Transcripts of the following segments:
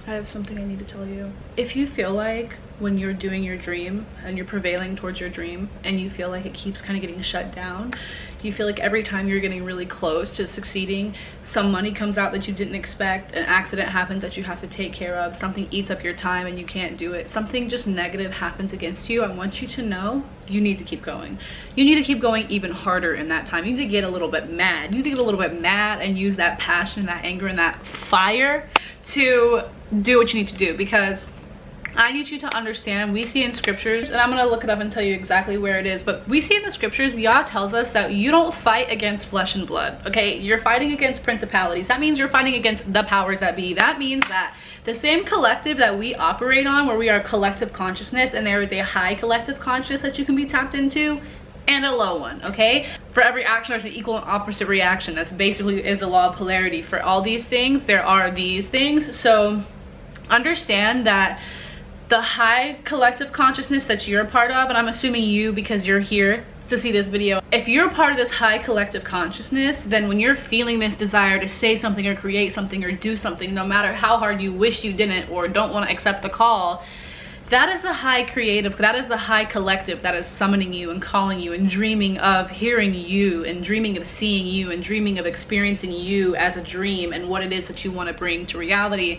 I have something I need to tell you. If you feel like when you're doing your dream and you're prevailing towards your dream and you feel like it keeps kind of getting shut down, you feel like every time you're getting really close to succeeding, some money comes out that you didn't expect, an accident happens that you have to take care of, something eats up your time and you can't do it, something just negative happens against you, I want you to know you need to keep going. You need to keep going even harder in that time. You need to get a little bit mad. You need to get a little bit mad and use that passion, that anger, and that fire to do what you need to do, because I need you to understand, we see in scriptures, and I'm gonna look it up and tell you exactly where it is, but we see in the scriptures, Yah tells us that you don't fight against flesh and blood, okay? You're fighting against principalities. That means you're fighting against the powers that be. That means that the same collective that we operate on, where we are collective consciousness, and there is a high collective consciousness that you can be tapped into, and a low one, okay? For every action, there's an equal and opposite reaction. That's basically is the law of polarity. For all these things, there are these things. So understand that the high collective consciousness that you're a part of, and I'm assuming you because you're here to see this video, if you're a part of this high collective consciousness, then when you're feeling this desire to say something or create something or do something, no matter how hard you wish you didn't or don't want to accept the call, that is the high creative, that is the high collective that is summoning you and calling you and dreaming of hearing you and dreaming of seeing you and dreaming of experiencing you as a dream and what it is that you want to bring to reality.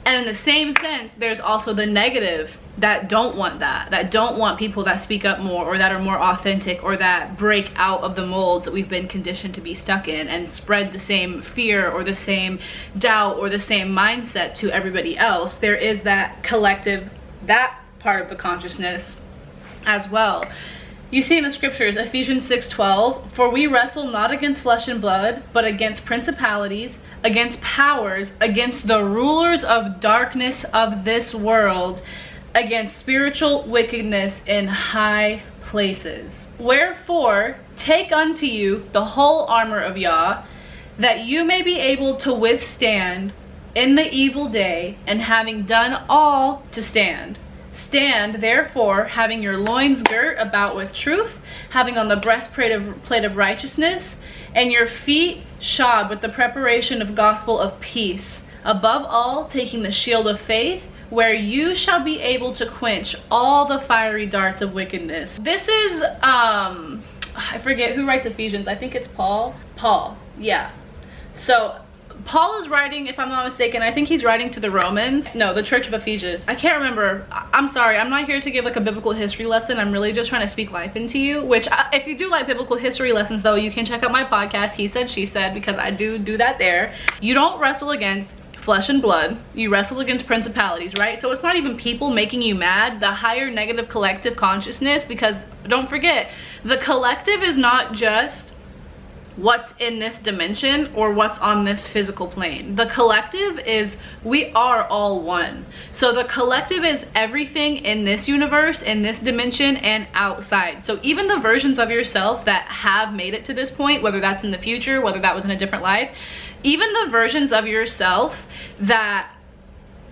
And in the same sense, there's also the negative that don't want that don't want people that speak up more or that are more authentic or that break out of the molds that we've been conditioned to be stuck in and spread the same fear or the same doubt or the same mindset to everybody else. There is that collective, that part of the consciousness as well. You see in the scriptures, Ephesians 6:12, for we wrestle not against flesh and blood, but against principalities, against powers, against the rulers of darkness of this world, against spiritual wickedness in high places. Wherefore, take unto you the whole armor of Yah, that you may be able to withstand in the evil day, and having done all to stand. Stand therefore, having your loins girt about with truth, having on the breastplate of righteousness, and your feet shod with the preparation of gospel of peace. Above all, taking the shield of faith, where you shall be able to quench all the fiery darts of wickedness. This is, I forget who writes Ephesians. I think it's Paul. Yeah. So Paul is writing, if I'm not mistaken, I think he's writing to the Romans. No, the Church of Ephesians. I can't remember. I'm sorry. I'm not here to give like a biblical history lesson. I'm really just trying to speak life into you, which if you do like biblical history lessons though, you can check out my podcast, He Said, She Said, because I do that there. You don't wrestle against flesh and blood. You wrestle against principalities, right? So it's not even people making you mad, the higher negative collective consciousness, because don't forget, the collective is not just what's in this dimension or what's on this physical plane. The collective is, we are all one. So the collective is everything in this universe, in this dimension, and outside. So even the versions of yourself that have made it to this point, whether that's in the future, whether that was in a different life, even the versions of yourself that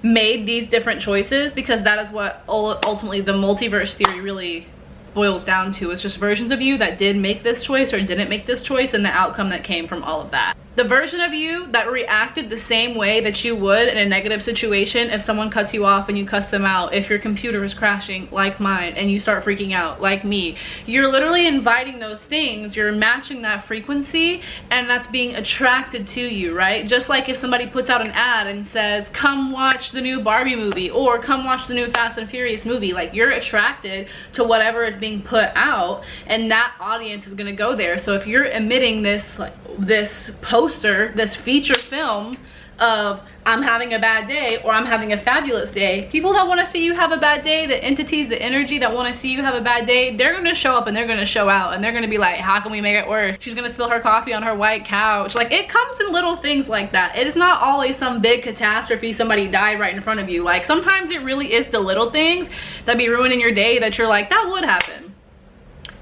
made these different choices, because that is what ultimately the multiverse theory really boils down to. It's just versions of you that did make this choice or didn't make this choice, and the outcome that came from all of that. The version of you that reacted the same way that you would in a negative situation if someone cuts you off and you cuss them out, if your computer is crashing like mine and you start freaking out like me, you're literally inviting those things, you're matching that frequency, and that's being attracted to you, right? Just like if somebody puts out an ad and says, come watch the new Barbie movie or come watch the new Fast and Furious movie, like you're attracted to whatever is being put out, and that audience is going to go there. So if you're emitting this, like this poster, this feature film of I'm having a bad day or I'm having a fabulous day, people that want to see you have a bad day, the entities, the energy that want to see you have a bad day, they're going to show up and they're going to show out, and they're going to be like, how can we make it worse? She's going to spill her coffee on her white couch. Like, it comes in little things like that. It is not always some big catastrophe, somebody died right in front of you. Like, sometimes it really is the little things that be ruining your day that you're like, that would happen.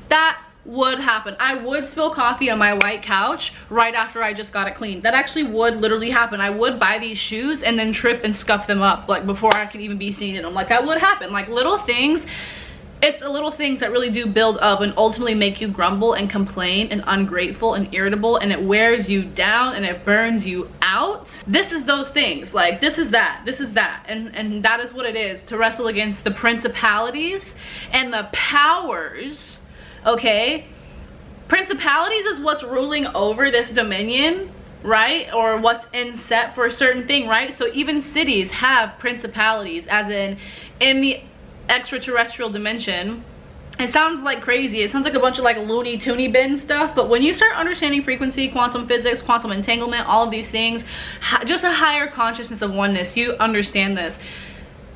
That would happen. I would spill coffee on my white couch right after I just got it cleaned. That actually would literally happen. I would buy these shoes and then trip and scuff them up, like before I could even be seen in them. Like, that would happen. Like, little things It's the little things that really do build up and ultimately make you grumble and complain and ungrateful and irritable, and it wears you down and it burns you out. This is those things. Like, this is that, and that is what it is to wrestle against the principalities and the powers. Okay, principalities is what's ruling over this dominion, right? Or what's in set for a certain thing, right? So even cities have principalities, as in the extraterrestrial dimension. It sounds like crazy, it sounds like a bunch of like loony toony bin stuff, but when you start understanding frequency, quantum physics, quantum entanglement, all of these things, just a higher consciousness of oneness, you understand this.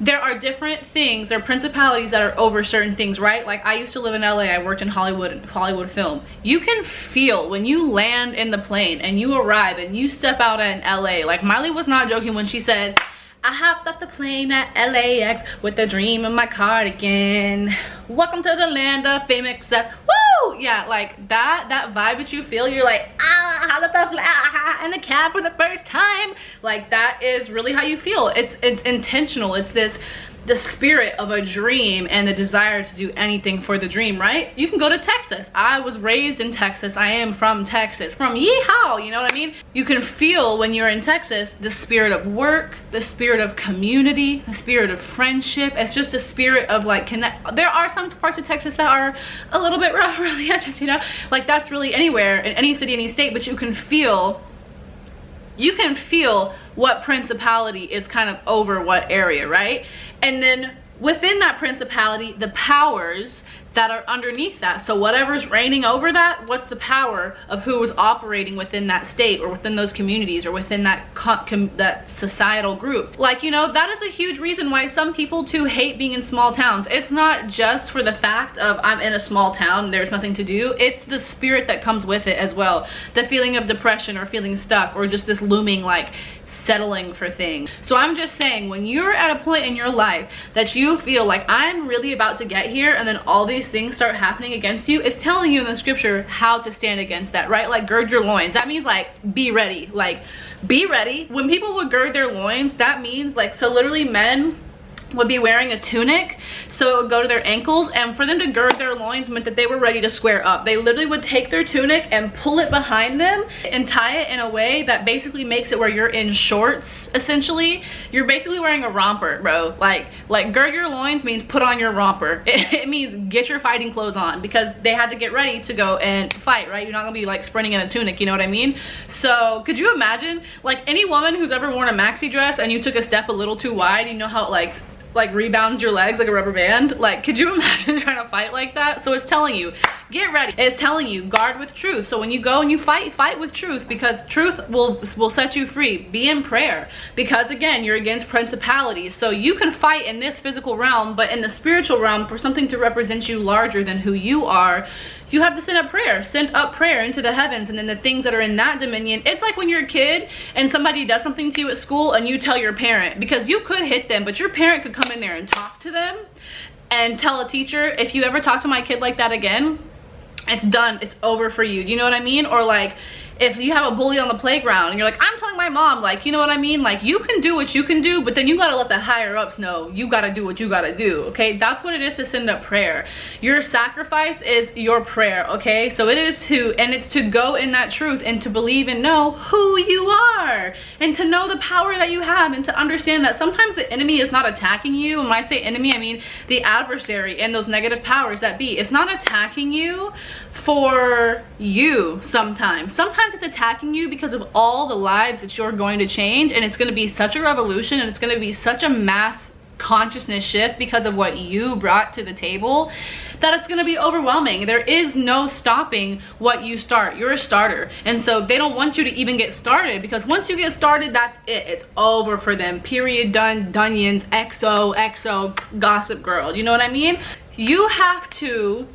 There are different things, there are principalities that are over certain things, right? Like, I used to live in LA, I worked in Hollywood film. You can feel when you land in the plane and you arrive and you step out in LA. Like, Miley was not joking when she said, I hopped off the plane at LAX with a dream in my cardigan. Welcome to the land of fame, excess. Woo! Yeah, like that vibe that you feel, you're like, ah, how the in the cab for the first time. Like, that is really how you feel. It's intentional. It's the spirit of a dream and the desire to do anything for the dream, right? You can go to Texas. I was raised in Texas. I am from Texas, from yeehaw, you know what I mean? You can feel when you're in Texas the spirit of work, the spirit of community, the spirit of friendship. It's just a spirit of like connect. There are some parts of Texas that are a little bit rough around the edges, you know? Like, that's really anywhere, in any city, any state, but you can feel what principality is kind of over what area, right? And then within that principality, the powers that are underneath that. So whatever's reigning over that, what's the power of who is operating within that state or within those communities or within that that societal group. Like, you know, that is a huge reason why some people too hate being in small towns. It's not just for the fact of I'm in a small town, there's nothing to do. It's the spirit that comes with it as well. The feeling of depression or feeling stuck or just this looming like settling for things. So I'm just saying, when you're at a point in your life that you feel like I'm really about to get here and then all these things start happening against you, it's telling you in the scripture how to stand against that, right? Like, gird your loins. That means like be ready. Like, be ready. When people would gird their loins, that means like, so literally men would be wearing a tunic, so it would go to their ankles, and for them to gird their loins meant that they were ready to square up. They literally would take their tunic and pull it behind them and tie it in a way that basically makes it where you're in shorts. Essentially, you're basically wearing a romper, bro. Like gird your loins means put on your romper. It means get your fighting clothes on, because they had to get ready to go and fight, right? You're not gonna be like sprinting in a tunic, you know what I mean? So could you imagine, like, any woman who's ever worn a maxi dress and you took a step a little too wide, you know how it like rebounds your legs like a rubber band? Like, could you imagine trying to fight like that? So it's telling you, get ready. It's telling you, guard with truth. So when you go and you fight with truth, because truth will set you free. Be in prayer, because again, you're against principalities. So you can fight in this physical realm, but in the spiritual realm, for something to represent you larger than who you are, you have to send up prayer into the heavens. And then the things that are in that dominion, it's like when you're a kid and somebody does something to you at school and you tell your parent, because you could hit them, but your parent could come in there and talk to them and tell a teacher, if you ever talk to my kid like that again, it's done, it's over for you. You know what I mean? Or like, if you have a bully on the playground and you're like, I'm telling my mom, like, you know what I mean? Like, you can do what you can do, but then you gotta let the higher ups know you gotta do what you gotta do, okay? That's what it is to send up prayer. Your sacrifice is your prayer, okay? So it is it's to go in that truth and to believe and know who you are and to know the power that you have and to understand that sometimes the enemy is not attacking you. And when I say enemy, I mean the adversary and those negative powers that be. It's not attacking you for you sometimes. Sometimes it's attacking you because of all the lives that you're going to change, and it's going to be such a revolution and it's going to be such a mass consciousness shift because of what you brought to the table, that it's going to be overwhelming. There is no stopping what you start. You're a starter, and so they don't want you to even get started, because once you get started, that's it. It's over for them. Period. Done. Dunions. XO gossip girl. You know what I mean? You have to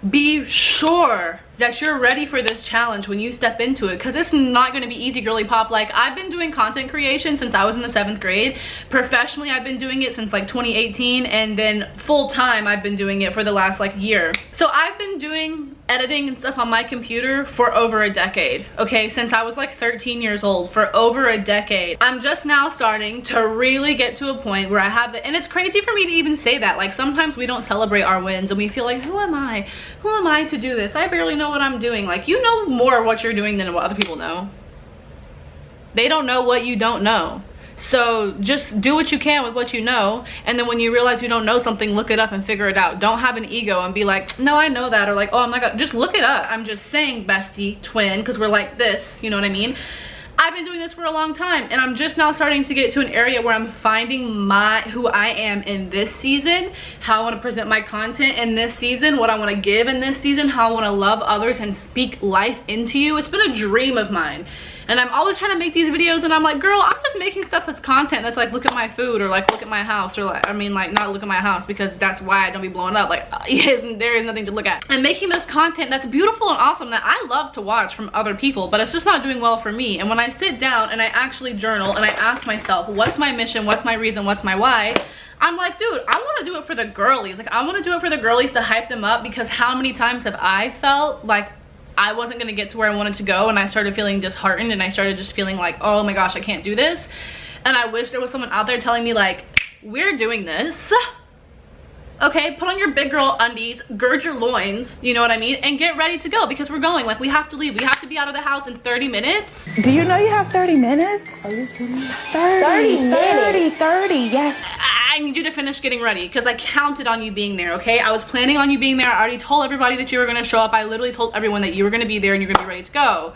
be sure that you're ready for this challenge when you step into it, because it's not going to be easy, girly pop. Like, I've been doing content creation since I was in the 7th grade. Professionally, I've been doing it since like 2018, and then full time I've been doing it for the last like year. So I've been doing editing and stuff on my computer for over a decade, okay? Since I was like 13 years old, for over a decade. I'm just now starting to really get to a point where I have the, and it's crazy for me to even say that. Like, sometimes we don't celebrate our wins and we feel like, who am I? Who am I to do this? I barely know what I'm doing. Like, you know more what you're doing than what other people know. They don't know what you don't know. So just do what you can with what you know, and then when you realize you don't know something, look it up and figure it out. Don't have an ego and be like, no, I know that, or like, oh my god, just look it up. I'm just saying, bestie, twin, because we're like this, you know what I mean? I've been doing this for a long time, and I'm just now starting to get to an area where I'm finding who I am in this season, how I want to present my content in this season, what I want to give in this season, how I want to love others and speak life into you. It's been a dream of mine. And I'm always trying to make these videos, and I'm like, girl, I'm just making stuff that's content that's like, look at my food, or like, look at my house, or like, I mean, like, not look at my house, because that's why I don't be blowing up. Like, there is nothing to look at. I'm making this content that's beautiful and awesome that I love to watch from other people, but it's just not doing well for me. And when I sit down and I actually journal and I ask myself, what's my mission, what's my reason, what's my why, I'm like, dude, I want to do it for the girlies. Like, I want to do it for the girlies to hype them up, because how many times have I felt like I wasn't gonna get to where I wanted to go, and I started feeling disheartened, and I started just feeling like, oh my gosh, I can't do this. And I wish there was someone out there telling me like, we're doing this. Okay, put on your big girl undies, gird your loins, you know what I mean, and get ready to go, because we're going. Like, we have to leave. We have to be out of the house in 30 minutes. Do you know you have 30 minutes? Are you kidding me? 30, yes. I need you to finish getting ready, because I counted on you being there, okay? I was planning on you being there. I already told everybody that you were gonna show up. I literally told everyone that you were gonna be there and you're gonna be ready to go.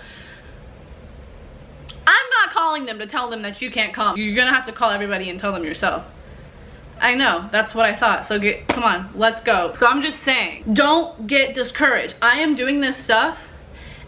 I'm not calling them to tell them that you can't come. You're gonna have to call everybody and tell them yourself. I know, that's what I thought. So come on, let's go. So I'm just saying, don't get discouraged. I am doing this stuff,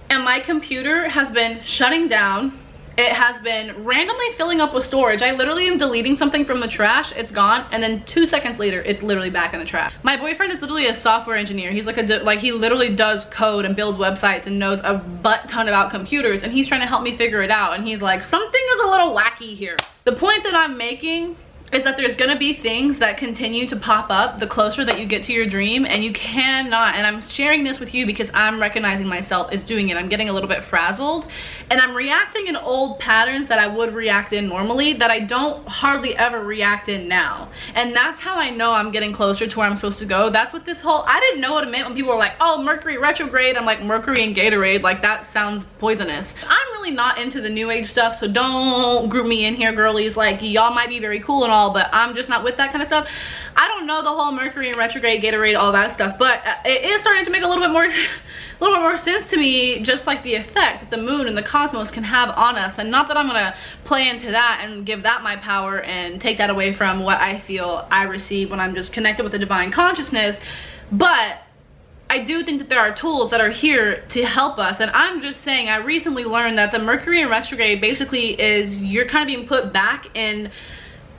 and my computer has been shutting down. It has been randomly filling up with storage. I literally am deleting something from the trash, it's gone, and then 2 seconds later, it's literally back in the trash. My boyfriend is literally a software engineer. He's like he literally does code and builds websites and knows a butt ton about computers, and he's trying to help me figure it out, and he's like, something is a little wacky here. The point that I'm making is that there's gonna be things that continue to pop up the closer that you get to your dream, and you cannot, and I'm sharing this with you because I'm recognizing myself as doing it. I'm getting a little bit frazzled, and I'm reacting in old patterns that I would react in normally that I don't hardly ever react in now. And that's how I know I'm getting closer to where I'm supposed to go. That's what this whole, I didn't know what it meant when people were like, oh, Mercury retrograde. I'm like, Mercury and Gatorade, like that sounds poisonous. I'm really not into the new age stuff, so don't group me in here, girlies. Like, y'all might be very cool and all, but I'm just not with that kind of stuff. I don't know the whole Mercury and retrograde, Gatorade, all that stuff, but it is starting to make a little bit more sense to me, just like the effect that the moon and the cosmos can have on us. And not that I'm gonna play into that and give that my power and take that away from what I feel I receive when I'm just connected with the divine consciousness, but I do think that there are tools that are here to help us. And I'm just saying, I recently learned that the Mercury in retrograde basically is you're kind of being put back in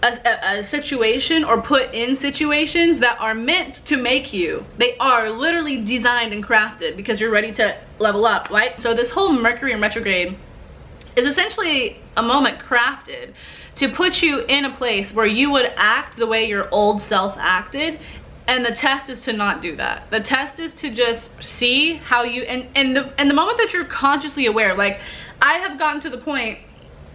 a situation, or put in situations that are meant to make you. They are literally designed and crafted because you're ready to level up, right? So this whole Mercury in retrograde is essentially a moment crafted to put you in a place where you would act the way your old self acted. And the test is to not do that. The test is to just see how you, and the moment that you're consciously aware, like I have gotten to the point,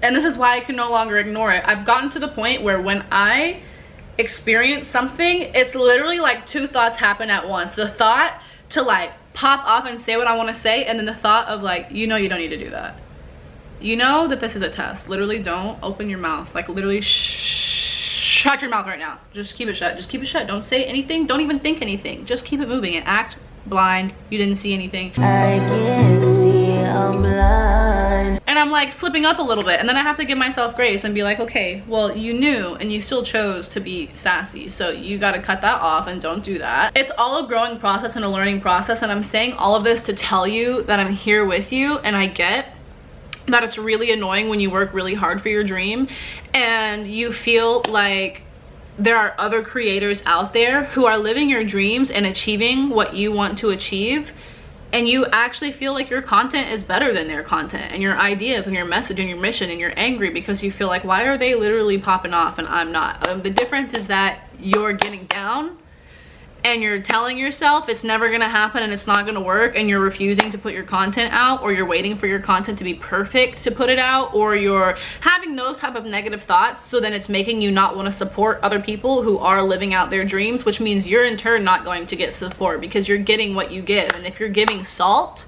and this is why I can no longer ignore it. I've gotten to the point where when I experience something, it's literally like 2 thoughts happen at once. The thought to like pop off and say what I want to say, and then the thought of like, you know, you don't need to do that. You know that this is a test. Literally don't open your mouth. Like literally shut your mouth right now. Just keep it shut. Just keep it shut. Don't say anything. Don't even think anything. Just keep it moving and act blind. You didn't see anything. I can't see, I'm blind. And I'm like slipping up a little bit, and then I have to give myself grace and be like, okay, well, you knew and you still chose to be sassy, so you got to cut that off and don't do that. It's all a growing process and a learning process, and I'm saying all of this to tell you that I'm here with you. And I get that it's really annoying when you work really hard for your dream and you feel like there are other creators out there who are living your dreams and achieving what you want to achieve, and you actually feel like your content is better than their content and your ideas and your message and your mission, and you're angry because you feel like, why are they literally popping off and I'm not? The difference is that you're getting down and you're telling yourself it's never gonna happen and it's not gonna work, and you're refusing to put your content out, or you're waiting for your content to be perfect to put it out, or you're having those type of negative thoughts, so then it's making you not want to support other people who are living out their dreams, which means you're in turn not going to get support because you're getting what you give. And if you're giving salt,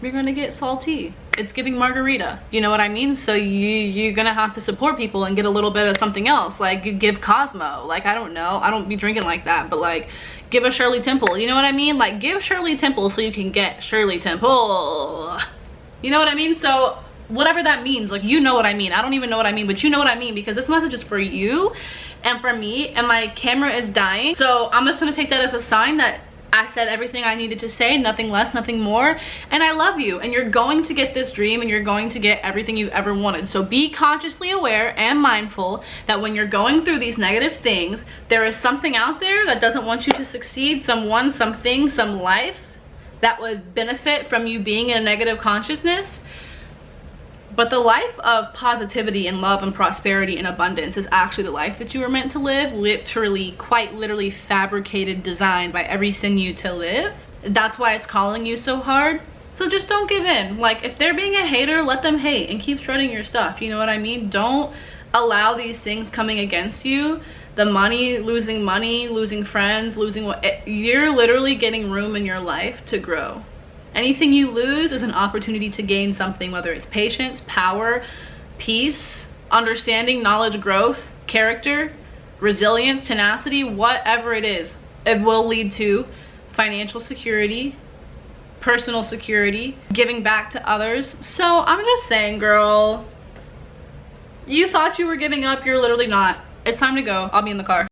you're gonna get salty. It's giving margarita, you know what I mean? So you're gonna have to support people and get a little bit of something else. Like, you give Cosmo, like, I don't know, I don't be drinking like that, but like, give a Shirley Temple, you know what I mean? Like, give Shirley Temple so you can get Shirley Temple, you know what I mean? So whatever that means, like, you know what I mean. I don't even know what I mean, but you know what I mean, because this message is for you and for me, and my camera is dying, so I'm just gonna take that as a sign that I said everything I needed to say, nothing less, nothing more, and I love you, and you're going to get this dream, and you're going to get everything you've ever wanted. So be consciously aware and mindful that when you're going through these negative things, there is something out there that doesn't want you to succeed, someone, something, some life that would benefit from you being in a negative consciousness. But the life of positivity and love and prosperity and abundance is actually the life that you were meant to live, literally, quite literally fabricated, designed by every sinew to live. That's why it's calling you so hard. So just don't give in. Like, if they're being a hater, let them hate and keep shredding your stuff, you know what I mean? Don't allow these things coming against you. The money, losing friends, losing what, you're literally getting room in your life to grow. Anything you lose is an opportunity to gain something, whether it's patience, power, peace, understanding, knowledge, growth, character, resilience, tenacity, whatever it is. It will lead to financial security, personal security, giving back to others. So I'm just saying, girl, you thought you were giving up, you're literally not. It's time to go. I'll be in the car.